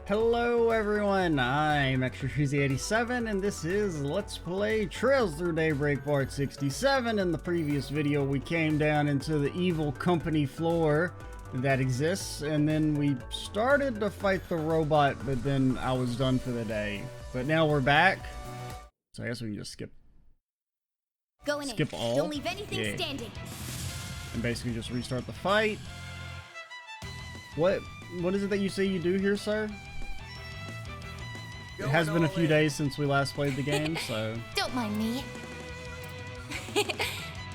Hello everyone, I'm ExtraCheesy87 and this is Let's Play Trails Through Daybreak Part 67. In the previous video we came down into the evil company floor that exists and then we started to fight the robot, but then I was done for the day. But now we're back, so I guess we can just skip all. Don't leave anything standing. And basically just restart the fight. What is it that you say you do here, sir? It has been a few days since we last played the game, so... Don't mind me.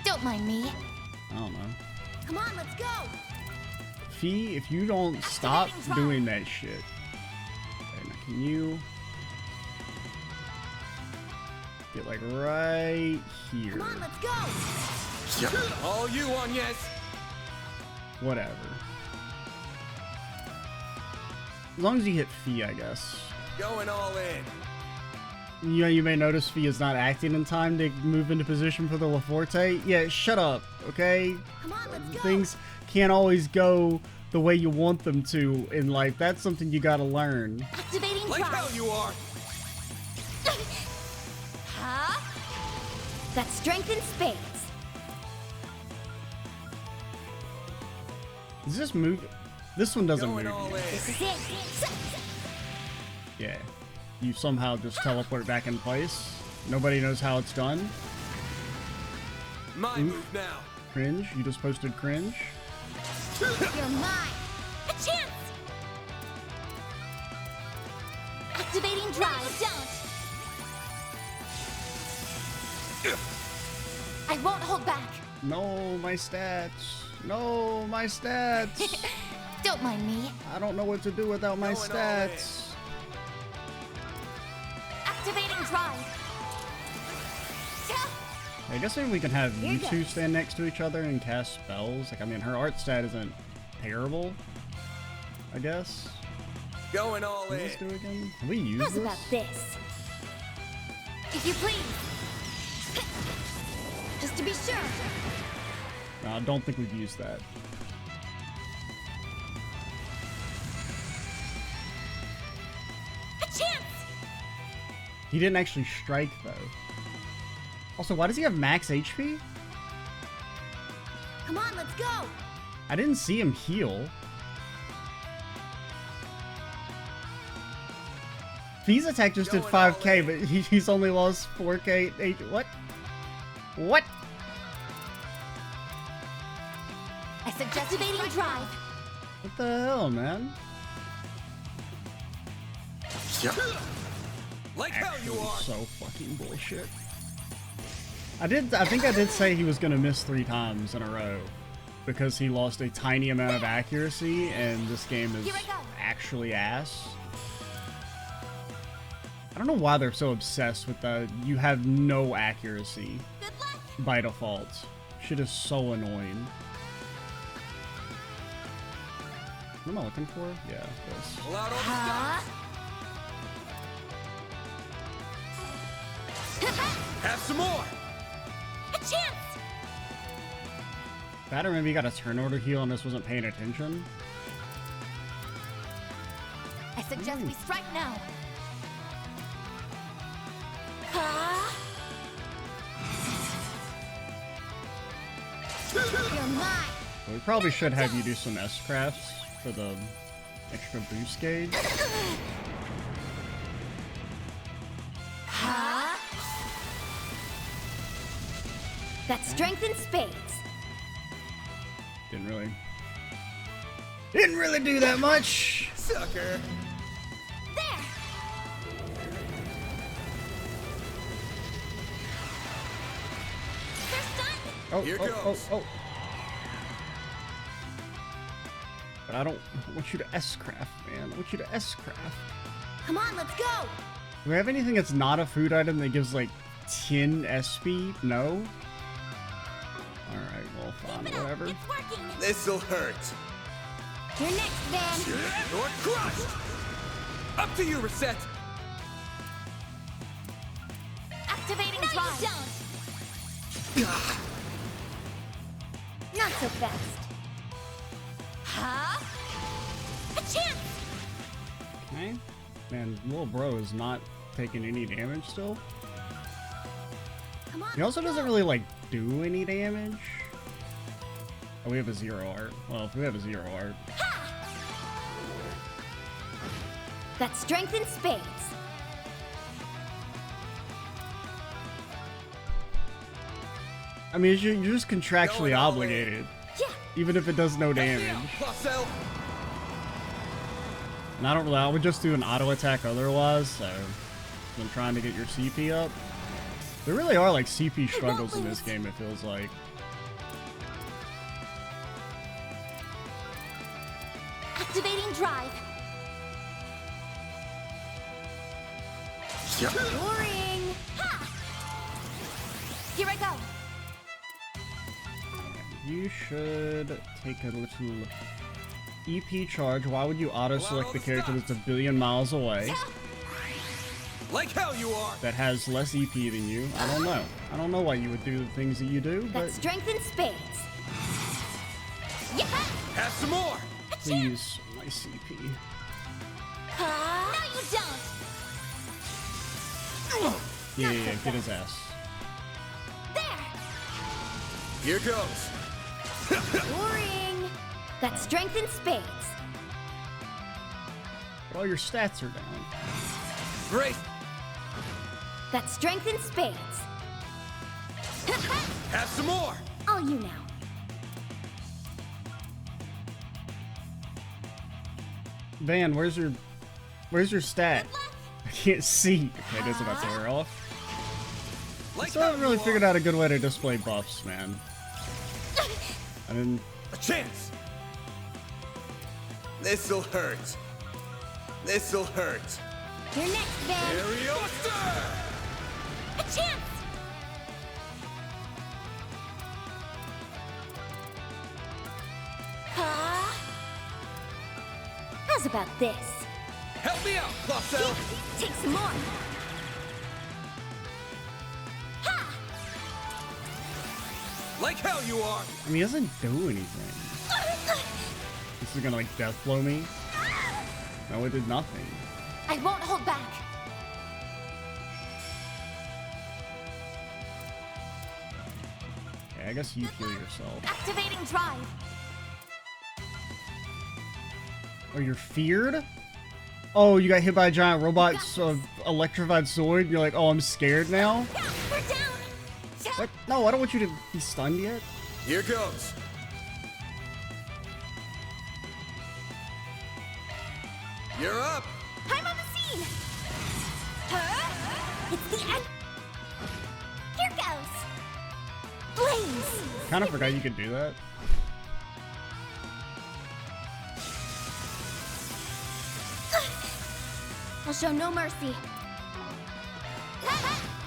Don't mind me. I don't know. Come on, let's go! Fee, if you don't stop doing that shit. Okay, now can you... get like right here. Come on, let's go! All you on, yes! Whatever. As long as you hit Fee, I guess. Going all in. You know, you may notice Fee is not acting in time to move into position for the LaForte. Yeah, shut up, okay? Come on, let's go! Things can't always go the way you want them to in life. That's something you gotta learn. Activating Like drive. how you are! Huh? That's strength in spades. Does this move? This one doesn't Going move all you. in. This is it. Yeah. You somehow just teleport back in place. Nobody knows how it's done. My move now. Cringe. You just posted cringe. You're mine. A chance. Activating drive. Don't. I won't hold back. No, my stats. No, my stats. Don't mind me. I don't know what to do without my Going all stats. Activating drive. I guess maybe we can have you Here two goes. stand next to each other and cast spells. Like, I mean, her art stat isn't terrible, I guess. Going all What in. does this do again? Can we use How's this? about this? If you please. Just to be sure. No, I don't think we've used that. A chance. He didn't actually strike, though. Also, why does he have max HP? Come on, let's go. I didn't see him heal. Fee's attack just did Going all 5k, in. but he's only lost 4k. What? What? I suggest evading drive. What the hell, man? Like how you Actually, are. so fucking bullshit. I think I did say he was gonna miss 3 times in a row because he lost a tiny amount of accuracy, and this game is Here I go. actually ass. I don't know why they're so obsessed with the you have no accuracy Good luck. by default. Shit is so annoying. What am I looking for? Yeah, this. Pull out all the Huh? Have some more. A chance. That, or maybe you got a turn order heal and this wasn't paying attention. I suggest we strike now. Huh? You're mine. We probably should have you do some S-crafts for the extra boost gauge. Huh? That's strength in spades. Didn't really do that much. Sucker. There. First done. Oh, Here oh, goes. oh, oh. But I don't want you to S-craft, man. I want you to S-craft. Come on, let's go. Do we have anything that's not a food item that gives like 10 SP? No? Alright, well, fine, Keep it up. whatever. It's working. This'll hurt. You're next, Van. Or crushed. Up to you, Reset. Activating drive. Not so fast. Huh? A chance. Okay. Man, little bro is not taking any damage still. Come on. He also doesn't really, like, do any damage. Oh, we have a 0 art. Well, if we have a 0 art. That's strength in spades. I mean, you're just contractually Going all in. obligated. Yeah. Even if it does no damage. And I would just do an auto attack otherwise, so I'm trying to get your CP up. There really are like CP struggles in this game, it feels like. Activating drive. Soaring. Ha! Here I go. You should take a little EP charge. Why would you auto-select the character that's a billion miles away? Like hell you are. That has less EP than you. I don't know. I don't know why you would do the things that you do, but That's strength in spades. Yeah. Have some more. please, my CP. No, you don't. Yeah, get his ass. There. Here goes. Soaring. That's strength in spades. But all your stats are down. Great. That's strength in spades. Have some more. All you now. Van, where's your stat? I can't see. Okay, it is about to wear off. I Like still how haven't really you are. figured out a good way to display buffs, man. I mean, A chance. This'll hurt. This'll hurt. You're next, Van. Aerial Buster! A chance. How's about this? Help me out, Placel! Take some more. Ha! Like hell you are! I mean, he doesn't do anything. This is gonna like death blow me. No, it did nothing. I won't hold back. Okay, I guess you heal yourself. Activating drive. Oh, you're feared? Oh, you got hit by a giant robot's electrified sword. You're like, oh, I'm scared now? Yeah, we're down. What? No, I don't want you to be stunned yet. Here goes. You're up. I'm on the scene. It's the end. Here goes. Blaze. Kind of forgot you could do that. I'll show no mercy.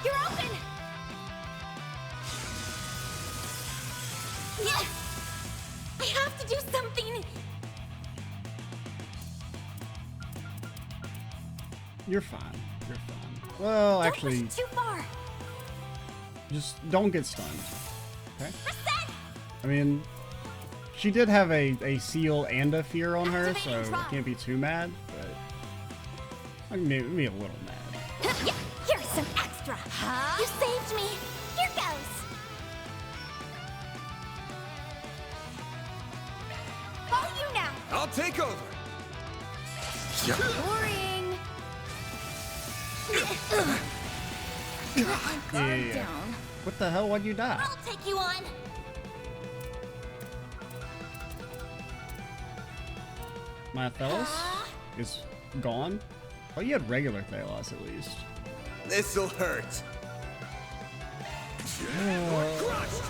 You're open. Yeah. I have to do something. You're fine. You're fine. Well, Don't actually, push too far. just don't get stunned. Okay? Reset. I mean, she did have a seal and a fear on her, so I can't be too mad, but I can be a little mad. Yeah, here's some extra. You saved me. Here goes. All you now. I'll take over. Boring. Yeah. Down. What the hell? Why'd you die? I'll take you on. My Thelos is gone? Oh, you had regular Thelos at least. This'll hurt. Crushed.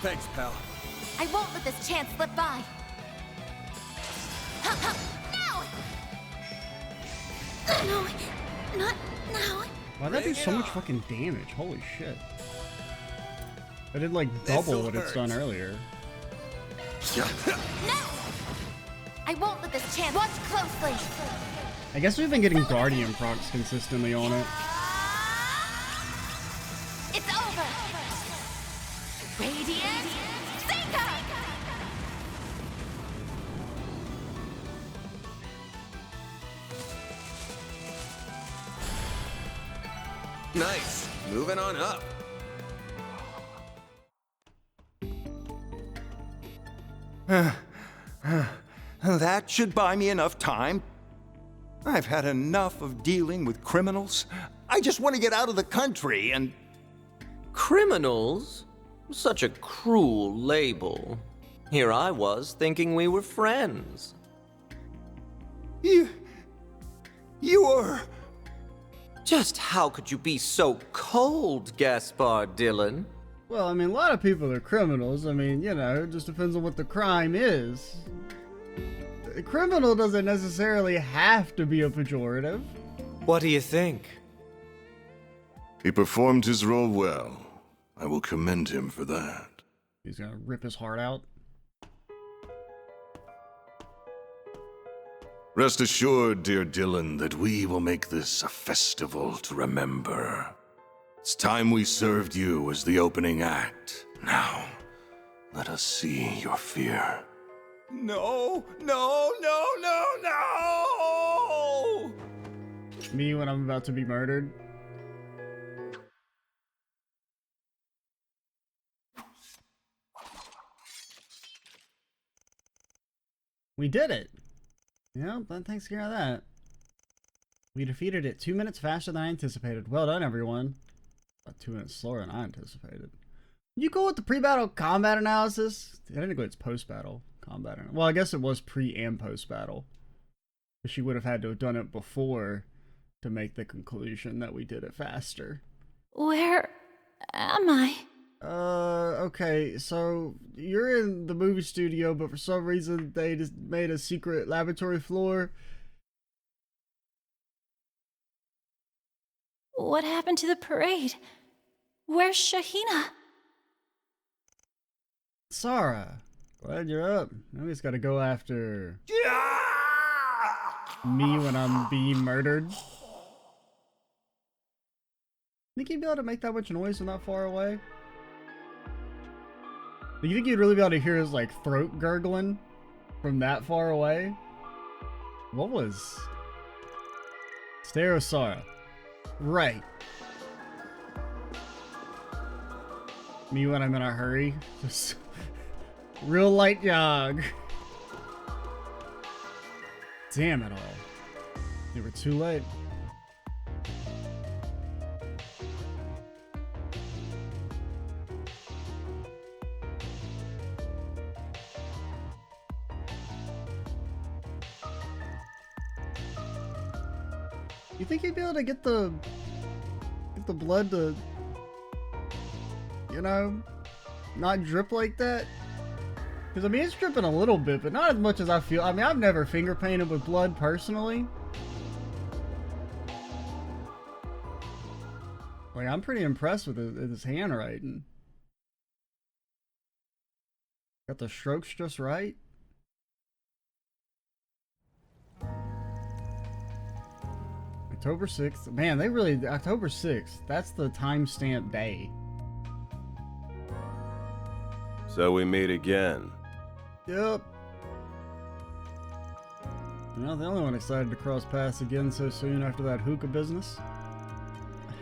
Thanks, pal. I won't let this chance slip by. No! No, not now. Why'd that do Bring so it much on. fucking damage? Holy shit. I did like This'll double what it's done hurt. earlier. No! I won't let this chance. Watch closely. I guess we've been getting Guardian procs consistently on it. It's over. Radiant Seeker. Nice. Moving on up. That should buy me enough time. I've had enough of dealing with criminals. I just want to get out of the country and... Criminals? Such a cruel label. Here I was thinking we were friends. You were... Just how could you be so cold, Gaspar Dillon? Well, I mean, a lot of people are criminals. I mean, you know, it just depends on what the crime is. A criminal doesn't necessarily have to be a pejorative. What do you think? He performed his role well. I will commend him for that. He's gonna rip his heart out. Rest assured, dear Dillon, that we will make this a festival to remember. It's time we served you as the opening act. Now, let us see your fear. No, no, no, no, no! Me when I'm about to be murdered. We did it! Yeah, thanks for that. We defeated it 2 minutes faster than I anticipated. Well done, everyone. About 2 minutes slower than I anticipated. You go with the pre-battle combat analysis? I didn't go with post-battle combat. Well, I guess it was pre and post-battle. But she would have had to have done it before to make the conclusion that we did it faster. Where am I? Okay, so you're in the movie studio, but for some reason they just made a secret laboratory floor. What happened to the parade? Where's Shahina? Sarah, glad you're up. Now we just gotta go after me when I'm being murdered. Think you'd be able to make that much noise from that far away? Do you think you'd really be able to hear his, like, throat gurgling from that far away? What was... Stereosara. Right. Me when I'm in a hurry. Just... real light jog. Damn it all. They were too late. You think you'd be able to get the blood to, you know, not drip like that? Because I mean, it's dripping a little bit, but not as much as I feel. I mean, I've never finger painted with blood personally. Like, I'm pretty impressed with his handwriting. Got the strokes just right. October 6th. Man, they really... October 6th. That's the timestamp day. So we meet again. Yep. You're not the only one excited to cross paths again so soon after that hookah business.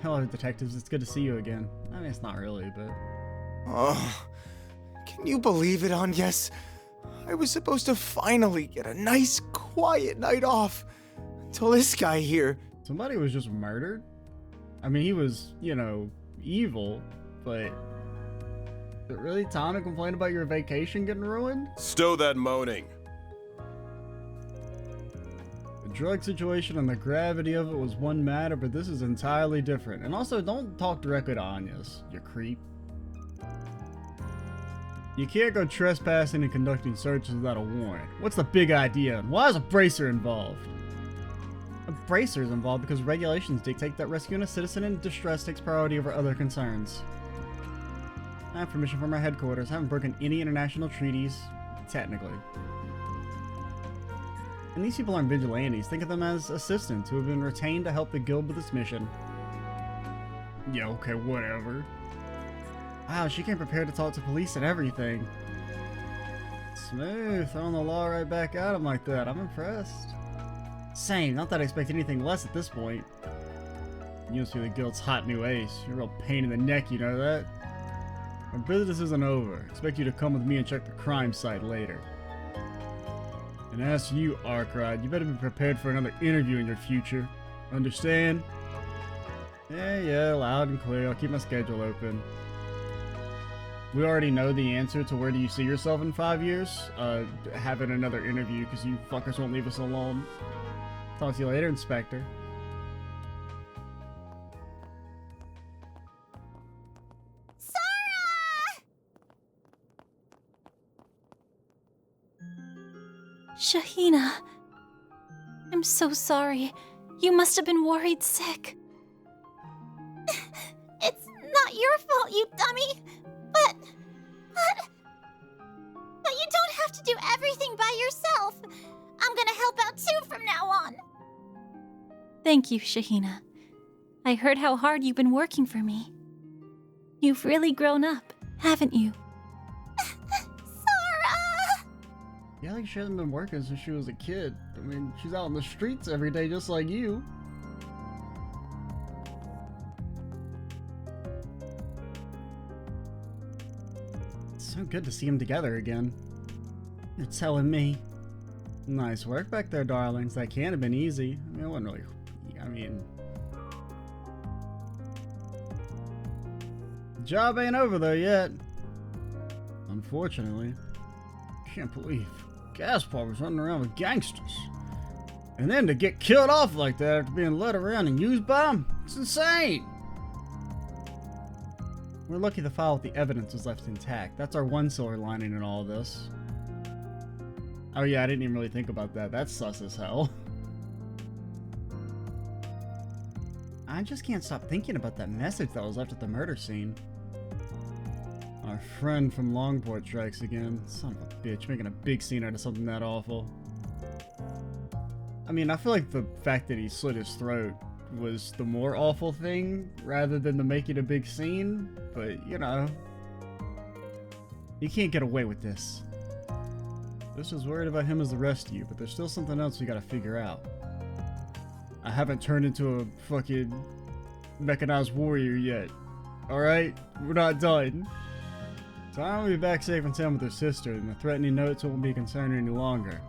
Hello, detectives. It's good to see you again. I mean, it's not really, but... Oh, can you believe it, Agnes? I was supposed to finally get a nice, quiet night off until this guy here. Somebody was just murdered? I mean, he was, you know, evil, but... Is it really time to complain about your vacation getting ruined? Stow that moaning. The drug situation and the gravity of it was one matter, but this is entirely different. And also, don't talk directly to Agnes, you creep. You can't go trespassing and conducting searches without a warrant. What's the big idea, and why is a bracer involved? A bracer is involved because regulations dictate that rescuing a citizen in distress takes priority over other concerns. I have permission from our headquarters. I haven't broken any international treaties, technically. And these people aren't vigilantes. Think of them as assistants who have been retained to help the guild with its mission. Yeah, okay, whatever. Wow, she came prepared to talk to police and everything. Smooth, throwing the law right back at him like that. I'm impressed. Same, not that I expect anything less at this point. You'll see the guild's hot new ace. You're a real pain in the neck, you know that? Our business isn't over. Expect you to come with me and check the crime site later. And as for you, Arkrod, you better be prepared for another interview in your future. Understand? Yeah, loud and clear. I'll keep my schedule open. We already know the answer to where do you see yourself in 5 years. Having another interview because you fuckers won't leave us alone. Talk to you later, Inspector. Shahina, I'm so sorry. You must have been worried sick. It's not your fault, you dummy. But you don't have to do everything by yourself. I'm gonna help out too from now on. Thank you, Shahina. I heard how hard you've been working for me. You've really grown up, haven't you? Yeah, like she hasn't been working since she was a kid. I mean, she's out in the streets every day just like you. It's so good to see them together again. You're telling me. Nice work back there, darlings. That can't have been easy. I mean, it wasn't really... I mean... The job ain't over though yet. Unfortunately. Can't believe Gaspar was running around with gangsters. And then to get killed off like that after being led around and used by them, it's insane. We're lucky the file with the evidence was left intact. That's our one silver lining in all of this. Oh yeah, I didn't even really think about that. That's sus as hell. I just can't stop thinking about that message that was left at the murder scene. Our friend from Longport strikes again. Son of a bitch, making a big scene out of something that awful. I mean, I feel like the fact that he slit his throat was the more awful thing, rather than the making a big scene, but, you know. You can't get away with this. Just as worried about him as the rest of you, but there's still something else we gotta figure out. I haven't turned into a fucking mechanized warrior yet. Alright? We're not done. So I'll be back safe in town with her sister, and the threatening notes won't be a concern any longer.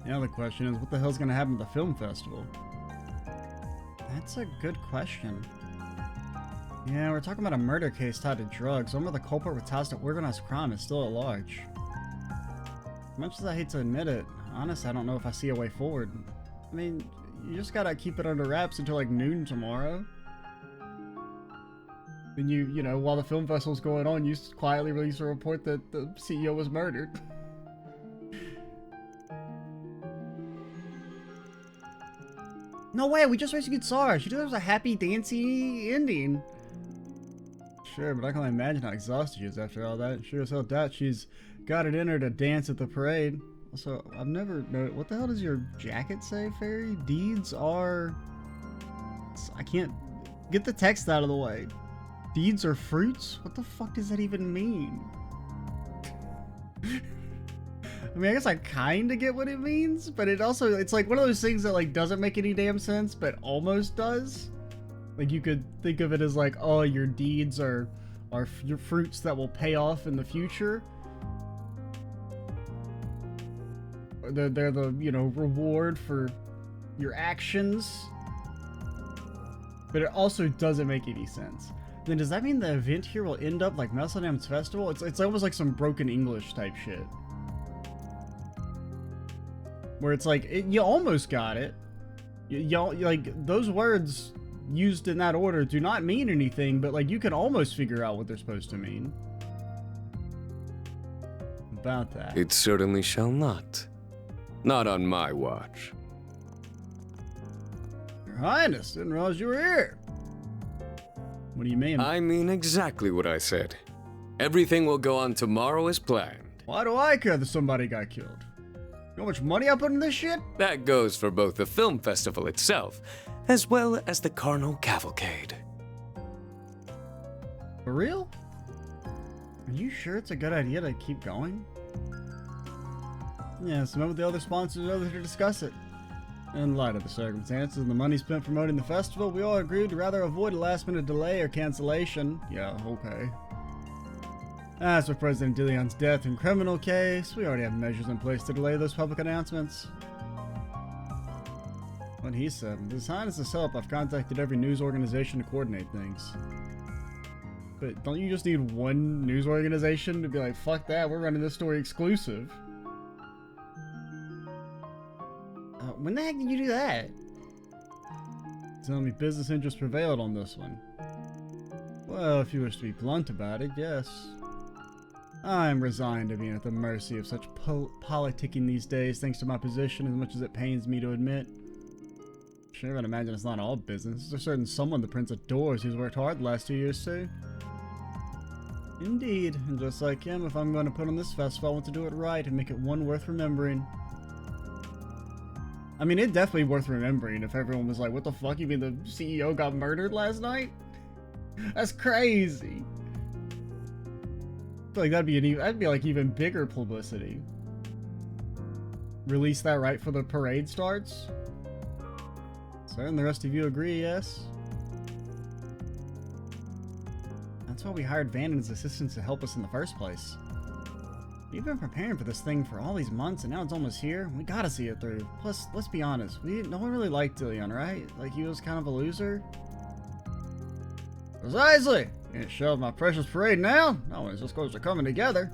The other question is, what the hell's gonna happen at the film festival? That's a good question. Yeah, we're talking about a murder case tied to drugs. One where the culprit with ties to organized crime is still at large. As much as I hate to admit it, honestly, I don't know if I see a way forward. I mean, you just gotta keep it under wraps until like noon tomorrow. Then you know, while the film festival's going on, you quietly release a report that the CEO was murdered. No way, we just rescued Sarah. She deserves a happy, dancy ending. Sure, but I can only imagine how exhausted she is after all that. Sure as hell doubt she's got it in her to dance at the parade. Also, I've never known... What the hell does your jacket say, Fairy? Deeds are... I can't... Get the text out of the way. Deeds are fruits? What the fuck does that even mean? I mean, I guess I kinda get what it means, but it also... It's like one of those things that like doesn't make any damn sense, but almost does. Like, you could think of it as like, oh, your deeds are your fruits that will pay off in the future. They're the, you know, reward for your actions. But it also doesn't make any sense. Then does that mean the event here will end up like Messeldam's Festival? It's almost like some broken English type shit. Where it's like, you almost got it. Y'all, like, those words used in that order do not mean anything, but like you can almost figure out what they're supposed to mean. About that. It certainly shall not. Not on my watch. Your Highness, didn't realize you were here. What do you mean? I mean exactly what I said. Everything will go on tomorrow as planned. Why do I care that somebody got killed? You know how much money I put in this shit? That goes for both the film festival itself, as well as the Carnal Cavalcade. For real? Are you sure it's a good idea to keep going? Yes, met with the other sponsors over to discuss it. In light of the circumstances and the money spent promoting the festival, we all agreed to rather avoid a last-minute delay or cancellation. Yeah, okay. As for President Dillon's death and criminal case, we already have measures in place to delay those public announcements. What he said, with His Highness's help, I've contacted every news organization to coordinate things. But don't you just need one news organization to be like, fuck that, we're running this story exclusive? When the heck did you do that? Telling me business interests prevailed on this one. Well, if you wish to be blunt about it, yes. I'm resigned to being at the mercy of such politicking these days, thanks to my position, as much as it pains me to admit. Sure, I'd imagine it's not all business. There's certain someone the Prince adores who's worked hard the last 2 years too. Indeed, and just like him, if I'm going to put on this festival, I want to do it right and make it one worth remembering. I mean, it'd definitely be worth remembering if everyone was like, what the fuck, you mean the CEO got murdered last night? That's crazy. I feel like that'd be like even bigger publicity. Release that right for the parade starts? Sir, and the rest of you agree, yes? That's why we hired Van and his assistants to help us in the first place. We've been preparing for this thing for all these months, and now it's almost here. We gotta see it through. Plus, let's be honest, no one really liked Dillon, right? Like, he was kind of a loser. Precisely! Can't show my precious parade now. No one's just close to coming together.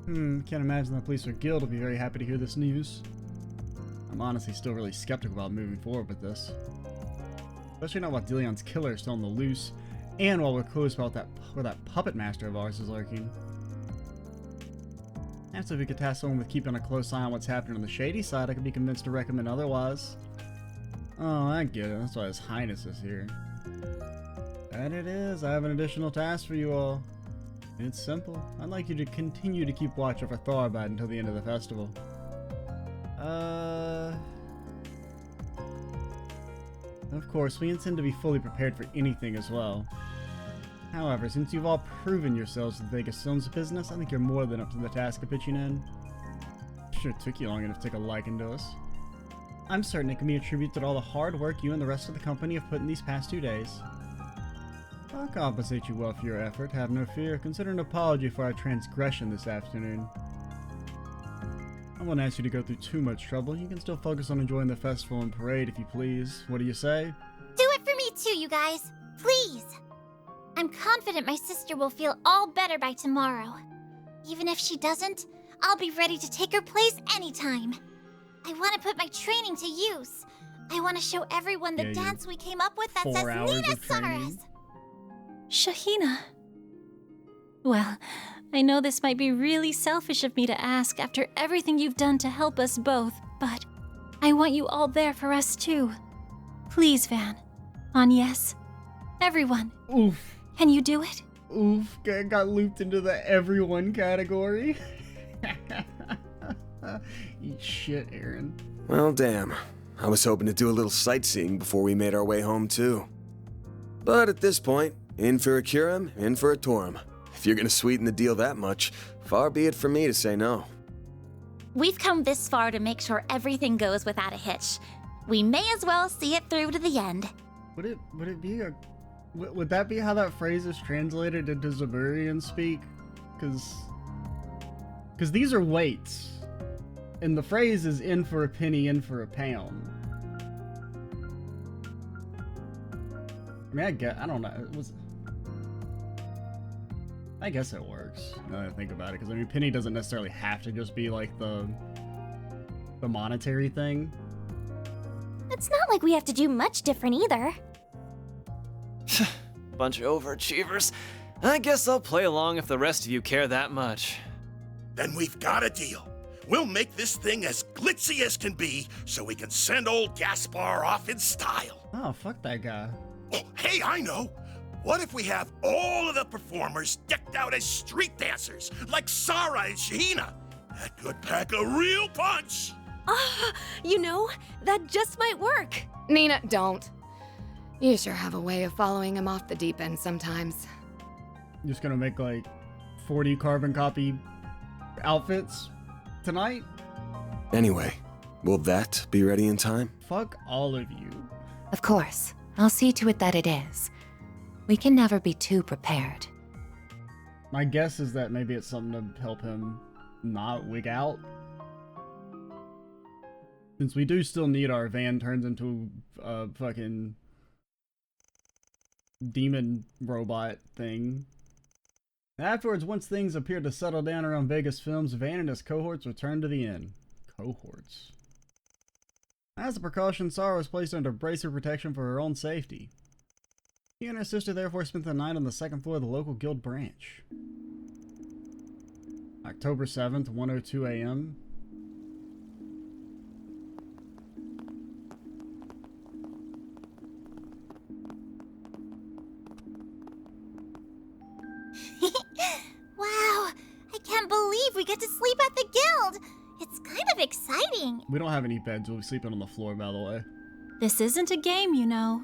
Can't imagine the police or guild will be very happy to hear this news. I'm honestly still really skeptical about moving forward with this. Especially not while Dillon's killer is still on the loose, and while we're clueless about where that puppet master of ours is lurking. And so if we could task someone with keeping a close eye on what's happening on the shady side, I could be convinced to recommend otherwise. Oh, I get it. That's why His Highness is here. That it is. I have an additional task for you all. It's simple. I'd like you to continue to keep watch over Tharbad until the end of the festival. Of course, we intend to be fully prepared for anything as well. However, since you've all proven yourselves to take a stone's business, I think you're more than up to the task of pitching in. Sure took you long enough to take a liking to us. I'm certain it can be attributed to all the hard work you and the rest of the company have put in these past 2 days. I'll compensate you well for your effort, have no fear. Consider an apology for our transgression this afternoon. I won't ask you to go through too much trouble. You can still focus on enjoying the festival and parade if you please. What do you say? Do it for me too, you guys. Please. I'm confident my sister will feel all better by tomorrow. Even if she doesn't, I'll be ready to take her place anytime. I want to put my training to use. I want to show everyone the dance we came up with that's as neat as Sara's. Shahina. Well, I know this might be really selfish of me to ask after everything you've done to help us both, but I want you all there for us too. Please, Van. On yes. Everyone. Oof. Can you do it? Oof. Got looped into the everyone category. Eat shit, Aaron. Well, damn. I was hoping to do a little sightseeing before we made our way home too. But at this point, in for a Curum, in for a Torum. If you're gonna sweeten the deal that much, far be it from me to say no. We've come this far to make sure everything goes without a hitch. We may as well see it through to the end. Would that be how that phrase is translated into Zaburian speak? Because these are weights, and the phrase is in for a penny, in for a pound. I mean, I don't know. I guess it works, now that I think about it, because I mean, penny doesn't necessarily have to just be like the monetary thing. It's not like we have to do much different either. Bunch of overachievers. I guess I'll play along if the rest of you care that much. Then we've got a deal. We'll make this thing as glitzy as can be so we can send old Gaspar off in style. Oh, fuck that guy. Oh, hey, I know. What if we have all of the performers decked out as street dancers, like Sarah and Shahina? That could pack a real punch. You know, that just might work. Nina, don't. You sure have a way of following him off the deep end sometimes. Just gonna make like 40 carbon copy outfits tonight? Anyway, Will that be ready in time? Fuck all of you. Of course. I'll see to it that it is. We can never be too prepared. My guess is that maybe it's something to help him not wig out. Since we do still need our van turns into a fucking demon robot thing. Afterwards, once things appeared to settle down around Vegas Films, Van and his cohorts returned to the inn. Cohorts. As a precaution, Sarah was placed under bracer protection for her own safety. She and her sister therefore spent the night on the second floor of the local guild branch. October 7th, 1:02 a.m. Wow, I can't believe we get to sleep at the guild. It's kind of exciting. We don't have any beds. We'll be sleeping on the floor, by the way. This isn't a game, you know.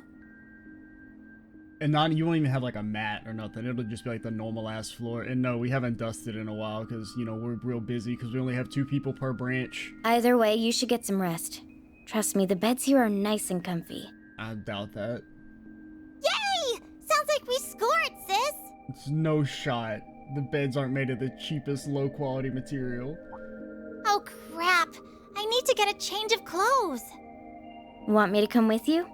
And you won't even have like a mat or nothing. It'll just be like the normal ass floor. And no, we haven't dusted in a while because, you know, we're real busy because we only have 2 people per branch. Either way, you should get some rest. Trust me, the beds here are nice and comfy. I doubt that. Yay! Sounds like we scored, sis. It's no shot. The beds aren't made of the cheapest low quality material. Oh crap. I need to get a change of clothes. Want me to come with you?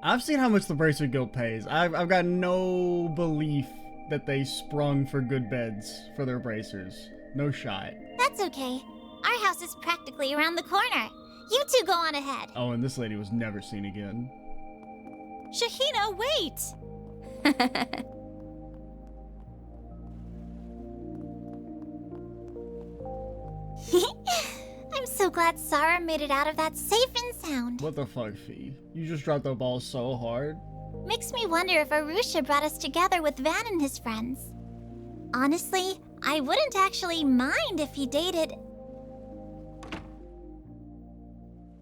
I've seen how much the Bracer Guild pays. I've got no belief that they sprung for good beds for their bracers. No shot. That's okay. Our house is practically around the corner. You two go on ahead. Oh, and this lady was never seen again. Shahina, wait! I'm so glad Sarah made it out of that safe and sound. What the fuck, Fee? You just dropped the ball so hard. Makes me wonder if Arusha brought us together with Van and his friends. Honestly, I wouldn't actually mind if he dated...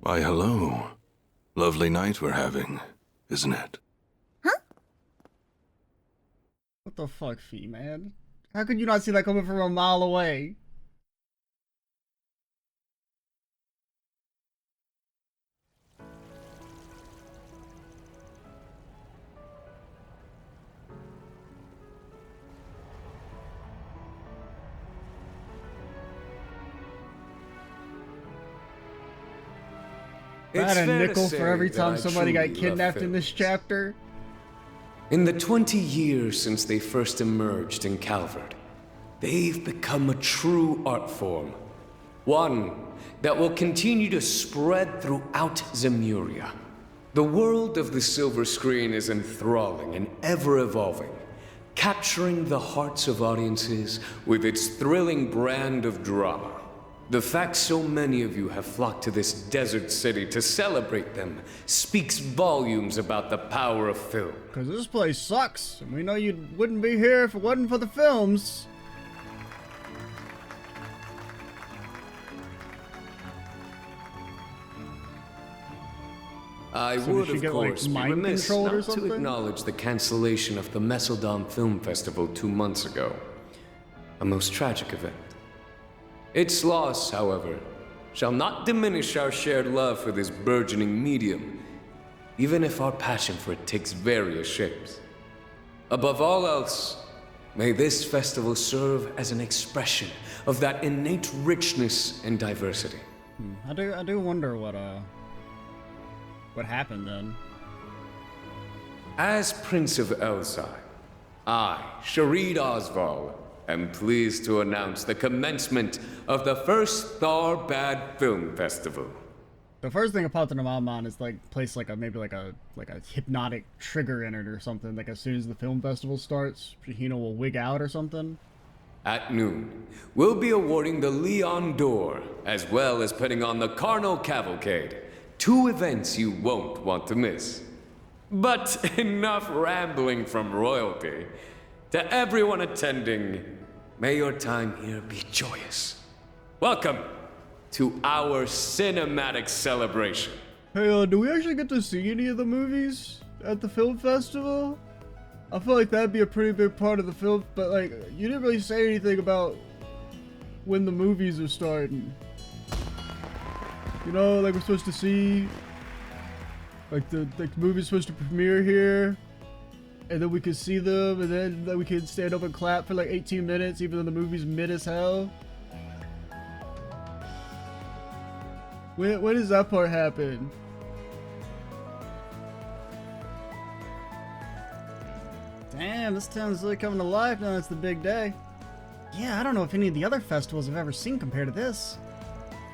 Why, hello. Lovely night we're having, isn't it? Huh? What the fuck, Fee, man? How could you not see that coming from a mile away? I had a nickel for every time somebody got kidnapped in this chapter. In the 20 years since they first emerged in Calvard, they've become a true art form. One that will continue to spread throughout Zemuria. The world of the silver screen is enthralling and ever-evolving, capturing the hearts of audiences with its thrilling brand of drama. The fact so many of you have flocked to this desert city to celebrate them speaks volumes about the power of film. Because this place sucks, and we know you wouldn't be here if it wasn't for the films. I would, of course, be remiss not to acknowledge the cancellation of the Messeldom Film Festival 2 months ago. A most tragic event. Its loss, however, shall not diminish our shared love for this burgeoning medium, even if our passion for it takes various shapes. Above all else, may this festival serve as an expression of that innate richness and diversity. I do wonder what happened then. As Prince of Elzai, I, Sharid Osval, am pleased to announce the commencement of the first Tharbad Film Festival. The first thing that popped into my mind is like place like a maybe like a hypnotic trigger in it or something. Like as soon as the film festival starts, Shahina will wig out or something. At noon, we'll be awarding the Leon d'Or, as well as putting on the Carnal Cavalcade. 2 events you won't want to miss. But enough rambling from royalty. To everyone attending, may your time here be joyous. Welcome to our cinematic celebration. Hey, do we actually get to see any of the movies at the film festival? I feel like that'd be a pretty big part of the film, but like, you didn't really say anything about when the movies are starting. You know, like we're supposed to see, like the movie's supposed to premiere here, and then we could see them, and then we could stand up and clap for like 18 minutes, even though the movie's mid as hell. When does that part happen? Damn, this town's really coming to life now. It's the big day. Yeah, I don't know if any of the other festivals I've ever seen compared to this.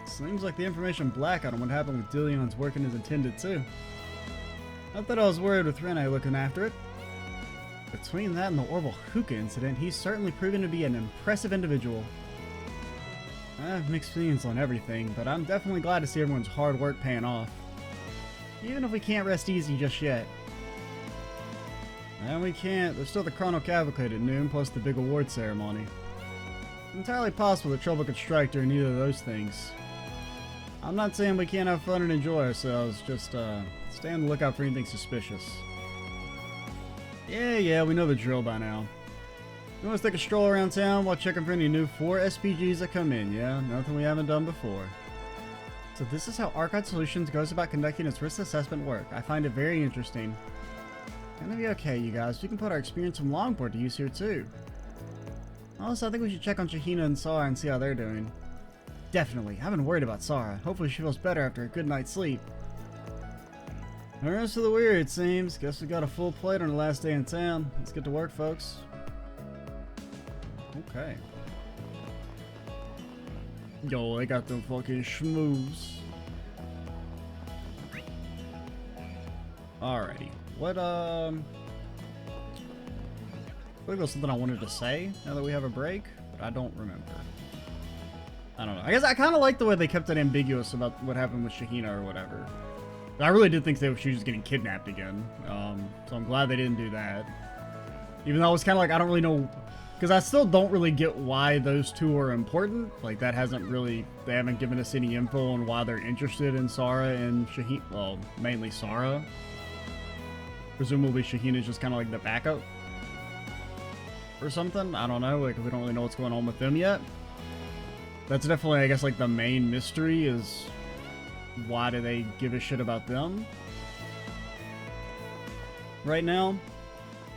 Seems like the information blackout on what happened with Dillon's working as intended too. Not that I was worried with Rene looking after it. Between that and the Orville hookah incident, he's certainly proven to be an impressive individual. I have mixed feelings on everything, but I'm definitely glad to see everyone's hard work paying off. Even if we can't rest easy just yet. And we can't. There's still the Chrono Cavalcade at noon, plus the big award ceremony. It's entirely possible that trouble could strike during either of those things. I'm not saying we can't have fun and enjoy ourselves, just stay on the lookout for anything suspicious. Yeah, we know the drill by now. You want to take a stroll around town while checking for any new 4 SPGs that come in, yeah? Nothing we haven't done before. So this is how Archive Solutions goes about conducting its risk assessment work. I find it very interesting. Gonna be okay, you guys. We can put our experience from longboard to use here too. Also, I think we should check on Shahina and Sarah and see how they're doing. Definitely. I've been worried about Sarah. Hopefully she feels better after a good night's sleep. The rest of the weary, it seems. Guess we got a full plate on the last day in town. Let's get to work, folks. Okay. Yo, they got them fucking schmooze. Alrighty. What, I think there's something I wanted to say now that we have a break, but I don't remember. I don't know. I guess I kind of like the way they kept it ambiguous about what happened with Shahina or whatever. I really did think she was just getting kidnapped again. So I'm glad they didn't do that. Even though I was kind of like, I don't really know, because I still don't really get why those two are important. Like, that hasn't really, they haven't given us any info on why they're interested in Sarah and Shahina. Well, mainly Sarah. Presumably Shahina's just kind of like the backup or something. I don't know. Like, we don't really know what's going on with them yet. That's definitely, I guess, like the main mystery is why do they give a shit about them right now?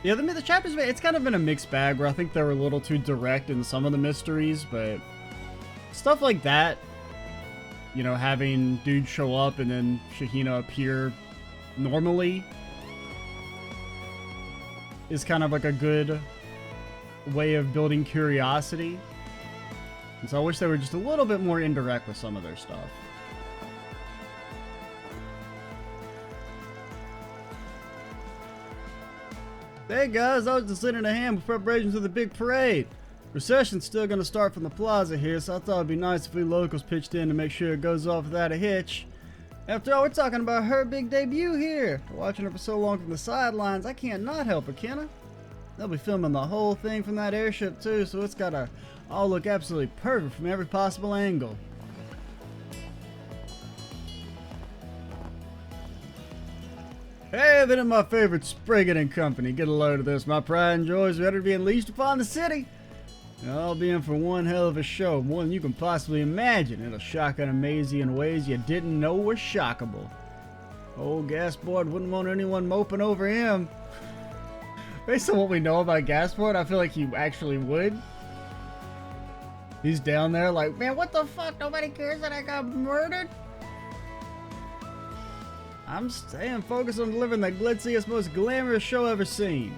Yeah, the chapters, it's kind of been a mixed bag where I think they were a little too direct in some of the mysteries, but stuff like that, you know, having dudes show up and then Shahina appear normally is kind of like a good way of building curiosity. And so I wish they were just a little bit more indirect with some of their stuff. Hey guys, I was just sitting in a hand with preparations for the big parade. Procession's still gonna start from the plaza here, so I thought it'd be nice if we locals pitched in to make sure it goes off without a hitch. After all, we're talking about her big debut here. Watching her for so long from the sidelines, I can't not help her, can I? They'll be filming the whole thing from that airship too, so it's gotta all look absolutely perfect from every possible angle. Hey, then my favorite Spriggan and Company. Get a load of this. My pride and joy is ready to be unleashed upon the city. I'll be in for one hell of a show, more than you can possibly imagine. It'll shock and amaze you in ways you didn't know were shockable. Old Gaspard wouldn't want anyone moping over him. Based on what we know about Gaspard, I feel like he actually would. He's down there like, man, what the fuck? Nobody cares that I got murdered? I'm staying focused on delivering the glitziest, most glamorous show ever seen.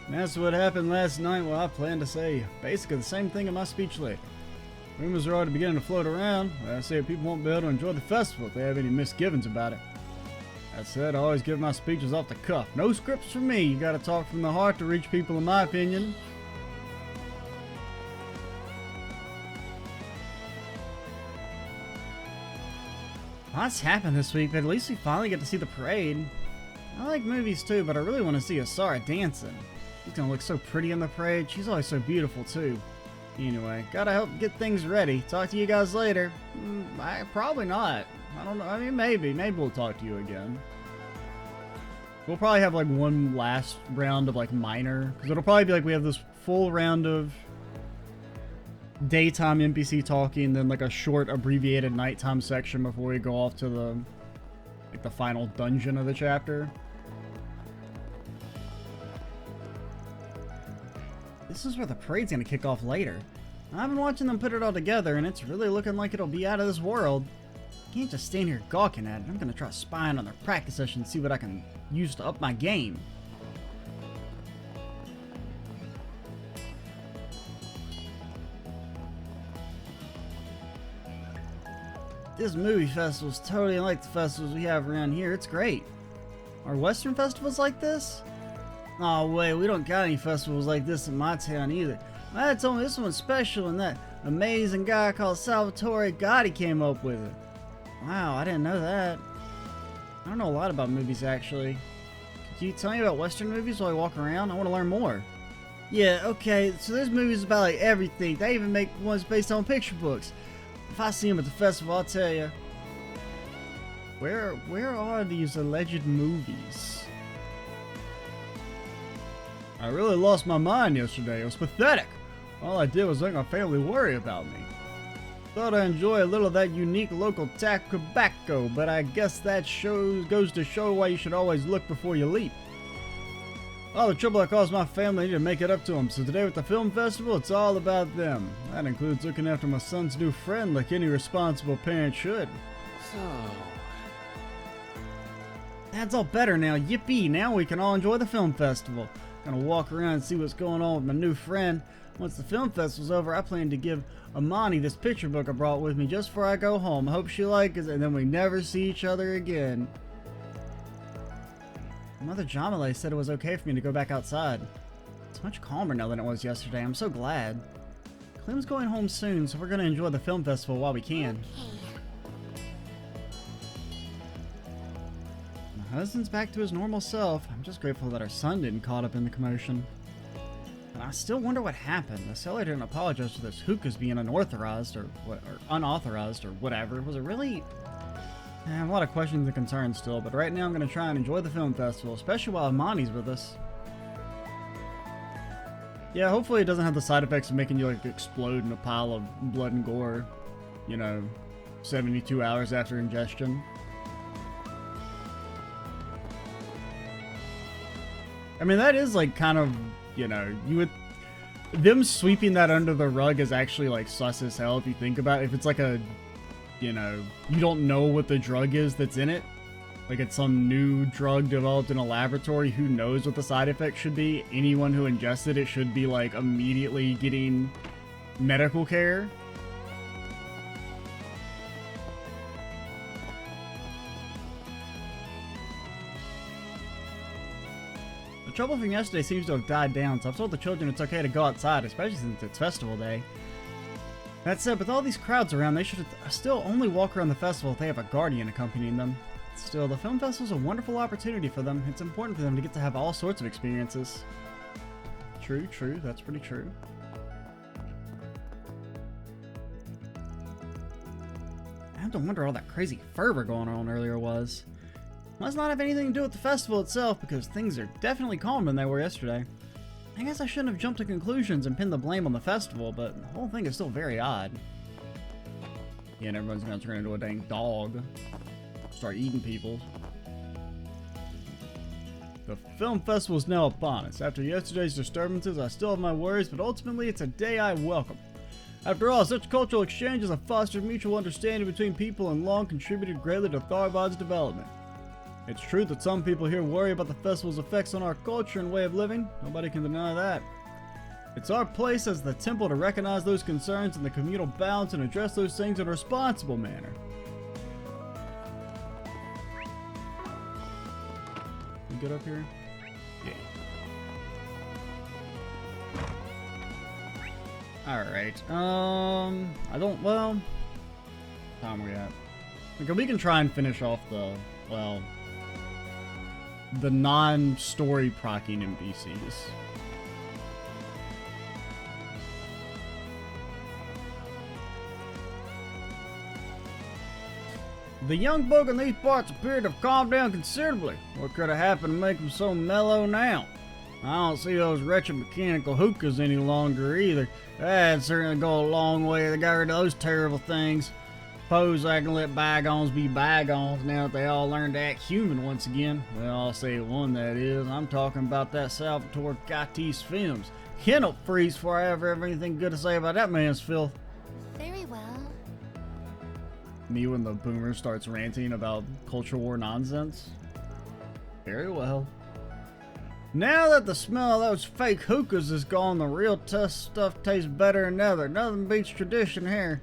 And that's what happened last night. Well, I plan to say basically the same thing in my speech later. Rumors are already beginning to float around. I say people won't be able to enjoy the festival if they have any misgivings about it. That said, I always give my speeches off the cuff. No scripts from me. You gotta talk from the heart to reach people, in my opinion. Lots happened this week, but at least we finally get to see the parade. I like movies too, but I really want to see Asara dancing. She's gonna look so pretty in the parade. She's always so beautiful too. Anyway, gotta help get things ready. Talk to you guys later. Probably not. I don't know. I mean, maybe we'll talk to you again. We'll probably have like one last round of like minor, because it'll probably be like we have this full round of daytime NPC talking, then like a short abbreviated nighttime section before we go off to the like the final dungeon of the chapter. This is where the parade's gonna kick off later. I've been watching them put it all together, and it's really looking like it'll be out of this world. I can't just stand here gawking at it. I'm gonna try spying on their practice session and see what I can use to up my game. This movie festival is totally like the festivals we have around here. It's great. Are Western festivals like this? Oh wait, we don't got any festivals like this in my town either. My dad told me this one's special and that amazing guy called Salvatore Gotti came up with it. Wow, I didn't know that. I don't know a lot about movies actually. Could you tell me about Western movies while I walk around? I want to learn more. Yeah, okay, so there's movies about like everything. They even make ones based on picture books. If I see them at the festival, I'll tell you. Where are these alleged movies? I really lost my mind yesterday. It was pathetic. All I did was make my family worry about me. Thought I'd enjoy a little of that unique local tobacco, but I guess that goes to show why you should always look before you leap. All the trouble I caused my family, I need to make it up to them. So today with the film festival, it's all about them. That includes looking after my son's new friend like any responsible parent should. So... That's all better now. Yippee! Now we can all enjoy the film festival. Gonna walk around and see what's going on with my new friend. Once the film festival's over, I plan to give Amani this picture book I brought with me just before I go home. I hope she likes it, and then we never see each other again. Mother Jamile said it was okay for me to go back outside. It's much calmer now than it was yesterday. I'm so glad. Clem's going home soon, so we're gonna enjoy the film festival while we can. My husband's back to his normal self. I'm just grateful that our son didn't caught up in the commotion. And I still wonder what happened. The seller didn't apologize for this hookahs being unauthorized or unauthorized or whatever. Was it really? I have a lot of questions and concerns still, but right now I'm going to try and enjoy the film festival, especially while Amani's with us. Yeah, hopefully it doesn't have the side effects of making you like explode in a pile of blood and gore, you know, 72 hours after ingestion. I mean, that is like kind of, you know, you would... Them sweeping that under the rug is actually like sus as hell if you think about it. If it's like a, you know, you don't know what the drug is that's in it. Like it's some new drug developed in a laboratory. Who knows what the side effects should be? Anyone who ingested it should be like immediately getting medical care. The trouble from yesterday seems to have died down, so I've told the children it's okay to go outside, especially since it's festival day. That said, with all these crowds around, they should still only walk around the festival if they have a guardian accompanying them. Still, the film festival is a wonderful opportunity for them. It's important for them to get to have all sorts of experiences. True, that's pretty true. I have to wonder all that crazy fervor going on earlier was. Must not have anything to do with the festival itself, because things are definitely calmer than they were yesterday. I guess I shouldn't have jumped to conclusions and pinned the blame on the festival, but the whole thing is still very odd. Yeah, and everyone's gonna turn into a dang dog. Start eating people. The film festival is now upon us. After yesterday's disturbances, I still have my worries, but ultimately it's a day I welcome. After all, such cultural exchanges have fostered mutual understanding between people and long contributed greatly to Tharbod's development. It's true that some people here worry about the festival's effects on our culture and way of living. Nobody can deny that. It's our place as the temple to recognize those concerns in the communal balance and address those things in a responsible manner. You good up here? Yeah. Alright, I don't, well... Time we at? Okay, we can try and finish off the, well... the non-story proccing NPCs. The young buck in these parts appeared to have calmed down considerably. What could have happened to make him so mellow now? I don't see those wretched mechanical hookahs any longer either. That'd certainly go a long way. They got rid of those terrible things. Suppose I can let bygones be bygones now that they all learned to act human once again. Well, I'll say one, that is. I'm talking about that Salvatore Gatti's films. Kennel freeze before I ever have anything good to say about that man's filth. Very well. Me when the boomer starts ranting about culture war nonsense. Very well. Now that the smell of those fake hookahs is gone, the real tough stuff tastes better than ever. Nothing beats tradition here.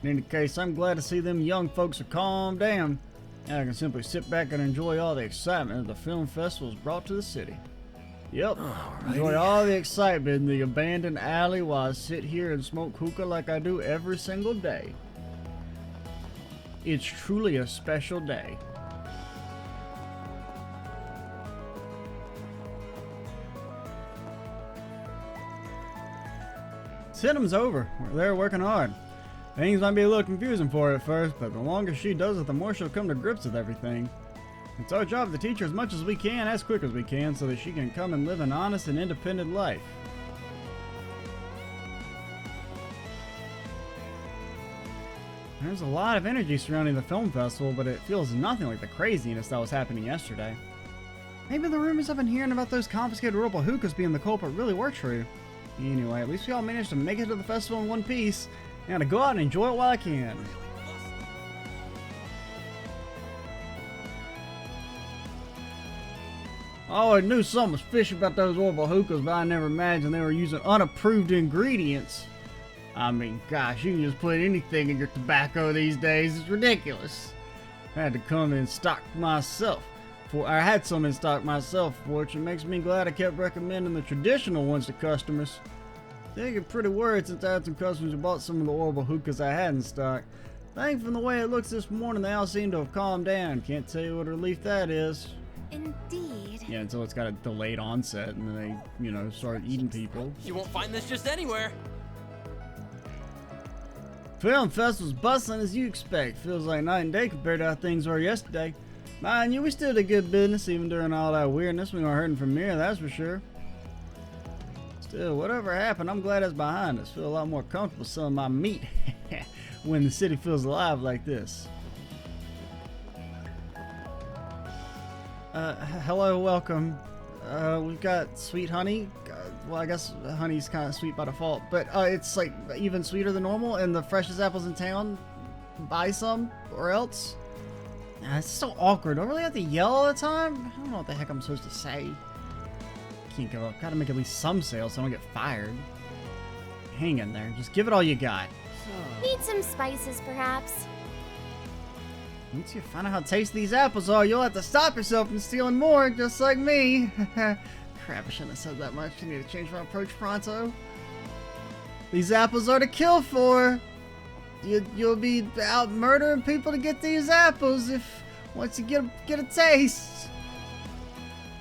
In any case, I'm glad to see them young folks are calmed down. Now I can simply sit back and enjoy all the excitement that the film festival has brought to the city. Yep, enjoy all the excitement in the abandoned alley while I sit here and smoke hookah like I do every single day. It's truly a special day. Cinema's over. We're there working hard. Things might be a little confusing for her at first, but the longer she does it, the more she'll come to grips with everything. It's our job to teach her as much as we can, as quick as we can, so that she can come and live an honest and independent life. There's a lot of energy surrounding the film festival, but it feels nothing like the craziness that was happening yesterday. Maybe the rumors I've been hearing about those confiscated rebel hookahs being the culprit really were true. Anyway, at least we all managed to make it to the festival in one piece. Now to go out and enjoy it while I can. Oh, I knew something was fishy about those horrible hookahs, but I never imagined they were using unapproved ingredients. I mean, gosh, you can just put anything in your tobacco these days. It's ridiculous. I had to come in stock myself. I had some in stock myself, which makes me glad I kept recommending the traditional ones to customers. They get pretty worried since I had some customers who bought some of the horrible hookahs I had in stock. I think from the way it looks this morning, they all seem to have calmed down. Can't tell you what a relief that is. Indeed. Yeah, until it's got a delayed onset and then they, you know, start eating people. You won't find this just anywhere. Film festival's bustling as you expect. Feels like night and day compared to how things were yesterday. Mind you, we still did good business even during all that weirdness. We weren't hurting from here, that's for sure. Still, whatever happened, I'm glad it's behind us. Feel a lot more comfortable selling my meat when the city feels alive like this. Hello, welcome. We've got sweet honey. Well, I guess honey's kind of sweet by default, but it's like even sweeter than normal, and the freshest apples in town. Buy some, or else. It's so awkward. Do I really have to yell all the time? I don't know what the heck I'm supposed to say. Can't give up. Gotta make at least some sales so I don't get fired. Hang in there. Just give it all you got. Need some spices, perhaps? Once you find out how tasty these apples are, you'll have to stop yourself from stealing more, just like me. Crap, I shouldn't have said that much. I need to change my approach pronto. These apples are to kill for. You'll be out murdering people to get these apples once you get a taste.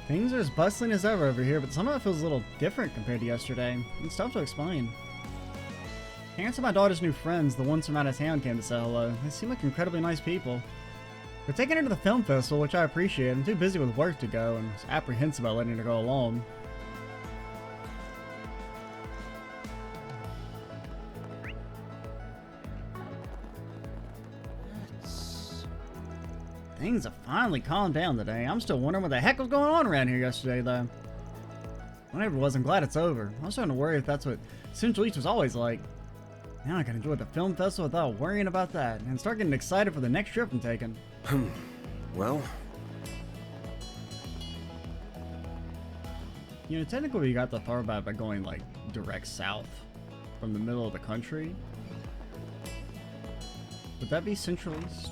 Things are as bustling as ever over here, but some of it feels a little different compared to yesterday. It's tough to explain. Parents of my daughter's new friends, the ones from out of town, came to say hello. They seem like incredibly nice people. They're taking her to the film festival, which I appreciate. I'm too busy with work to go, and was apprehensive about letting her go alone. Things have finally calmed down today. I'm still wondering what the heck was going on around here yesterday, though. Whatever it was, I'm glad it's over. I was starting to worry if that's what Central East was always like. Now I can enjoy the film festival without worrying about that, and start getting excited for the next trip I'm taking. Well... You know, technically we got the far by going, like, direct south from the middle of the country. Would that be Central East?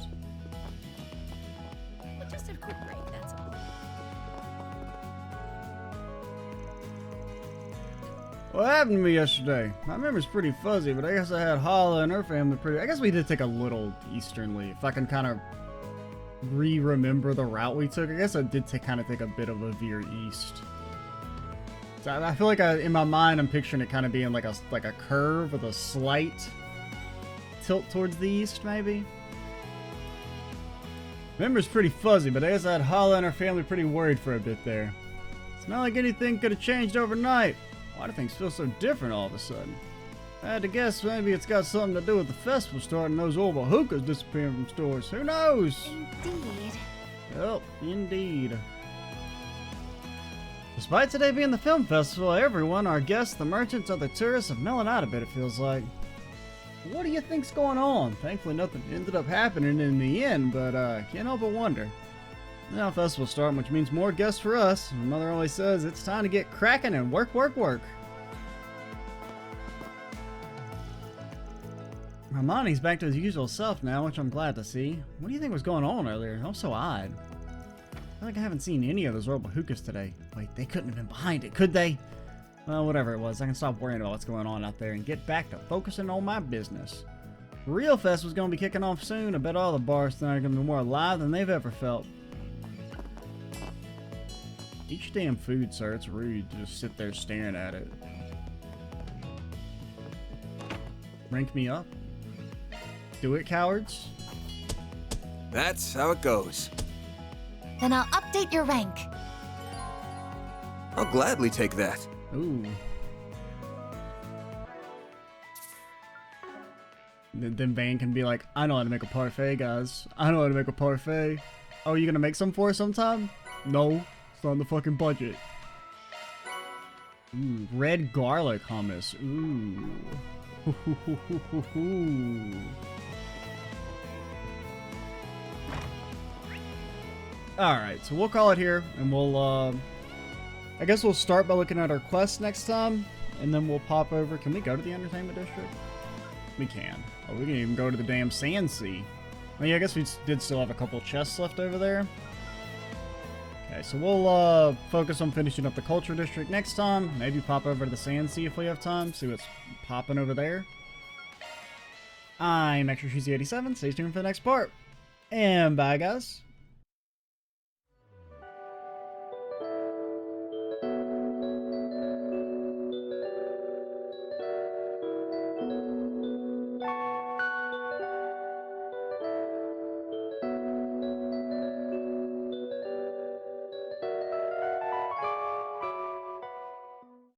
Just a quick break, that's all. What happened to me yesterday? My memory's pretty fuzzy, but I guess I had Hala and her family pretty... I guess we did take a little easternly. If I can kind of re-remember the route we took, I guess I did kind of take a bit of a veer east. So I feel like in my mind, I'm picturing it kind of being like a curve with a slight tilt towards the east, maybe? Memory's pretty fuzzy, but I guess I had Hala and her family pretty worried for a bit there. It's not like anything could have changed overnight. Why do things feel so different all of a sudden? I had to guess maybe it's got something to do with the festival starting, those old hookahs disappearing from stores. Who knows? Indeed. Well, indeed. Despite today being the film festival, everyone, our guests, the merchants, other tourists have mellowed out a bit, it feels like. What do you think's going on? Thankfully nothing ended up happening in the end, but can't help but wonder. Now festival starting, which means more guests for us. My mother always says it's time to get cracking and work, work, work. Hermione's back to his usual self now, which I'm glad to see. What do you think was going on earlier? That was so odd. I feel like I haven't seen any of those horrible hookahs today. Wait, they couldn't have been behind it, could they? Well, whatever it was, I can stop worrying about what's going on out there and get back to focusing on my business. Real Fest was going to be kicking off soon. I bet all the bars tonight are going to be more alive than they've ever felt. Each damn food, sir. It's rude to just sit there staring at it. Rank me up. Do it, cowards. That's how it goes. Then I'll update your rank. I'll gladly take that. Ooh. Then Van can be like, I know how to make a parfait, guys. I know how to make a parfait. Oh, you gonna make some for us sometime? No, it's not on the fucking budget. Ooh, red garlic hummus. Ooh. Alright, so we'll call it here, and we'll, I guess we'll start by looking at our quests next time, and then we'll pop over. Can we go to the entertainment district? We can. Oh, we can even go to the damn Sand Sea. Well, yeah, I guess we did still have a couple chests left over there. Okay, so we'll focus on finishing up the Culture District next time. Maybe pop over to the Sand Sea if we have time. See what's popping over there. I'm Extra Cheesy 87. Stay tuned for the next part. And bye, guys.